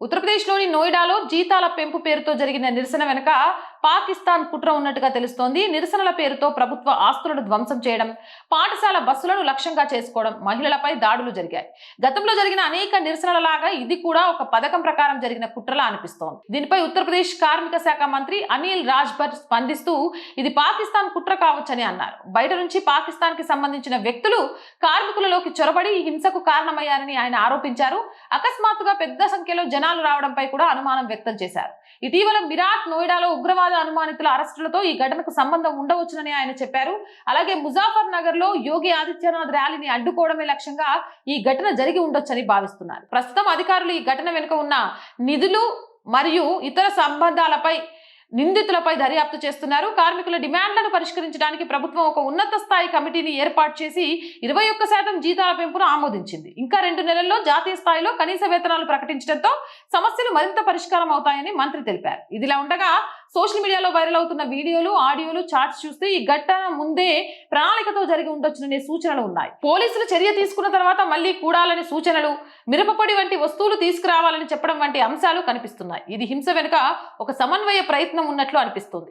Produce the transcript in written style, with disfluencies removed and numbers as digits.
ఉత్తరప్రదేశ్లోని నోయిడాలో జీతాల పెంపు పేరుతో జరిగిన నిరసన వెనుక పాకిస్తాన్ కుట్ర ఉన్నట్టుగా తెలుస్తోంది. నిరసనల పేరుతో ప్రభుత్వ ఆస్తులను ధ్వంసం చేయడం, పాఠశాల బస్సులను లక్ష్యంగా చేసుకోవడం, మహిళలపై దాడులు జరిగాయి. గతంలో జరిగిన అనేక నిరసనల లాగా ఇది కూడా ఒక పథకం ప్రకారం జరిగిన కుట్రలా అనిపిస్తోంది. దీనిపై ఉత్తరప్రదేశ్ కార్మిక శాఖ మంత్రి అనిల్ రాజ్భర్ స్పందిస్తూ ఇది పాకిస్తాన్ కుట్ర కావచ్చని అన్నారు. బయట నుంచి పాకిస్తాన్ కి సంబంధించిన వ్యక్తులు కార్మికులలోకి చొరబడి ఈ హింసకు కారణమయ్యారని ఆయన ఆరోపించారు. అకస్మాత్తుగా పెద్ద సంఖ్యలో జనాలు రావడంపై కూడా అనుమానం వ్యక్తం చేశారు. ఇటీవల మిరాట్, నోయిడాలో ఉగ్రవాద అనుమానితుల అరెస్టులతో ఈ ఘటనకు సంబంధం ఉండవచ్చునని ఆయన చెప్పారు. అలాగే ముజాఫర్ నగర్ లో యోగి ఆదిత్యనాథ్ ర్యాలీని అడ్డుకోవడమే లక్ష్యంగా ఈ ఘటన జరిగి ఉండొచ్చని భావిస్తున్నారు. ప్రస్తుతం అధికారులు ఈ ఘటన వెనుక ఉన్న నిధులు మరియు ఇతర సంబంధాలపై నిందితులపై దర్యాప్తు చేస్తున్నారు. కార్మికుల డిమాండ్లను పరిష్కరించడానికి ప్రభుత్వం ఒక ఉన్నత స్థాయి కమిటీని ఏర్పాటు చేసి 21% జీతాల పెంపును ఆమోదించింది. ఇంకా 2 నెలల్లో జాతీయ స్థాయిలో కనీస వేతనాలు ప్రకటించడంతో సమస్యలు మరింత పరిష్కారం అవుతాయని మంత్రి తెలిపారు. ఇదిలా ఉండగా సోషల్ మీడియాలో వైరల్ అవుతున్న వీడియోలు, ఆడియోలు, చాట్స్ చూస్తే ఈ ఘటన ముందే ప్రణాళికతో జరిగి ఉండొచ్చుననే సూచనలు ఉన్నాయి. పోలీసులు చర్య తీసుకున్న తర్వాత మళ్లీ కూడాలని సూచనలు, మిరపపొడి వంటి వస్తువులు తీసుకురావాలని చెప్పడం వంటి అంశాలు కనిపిస్తున్నాయి. ఇది హింస వెనుక ఒక సమన్వయ ప్రయత్నం ఉన్నట్లు అనిపిస్తుంది.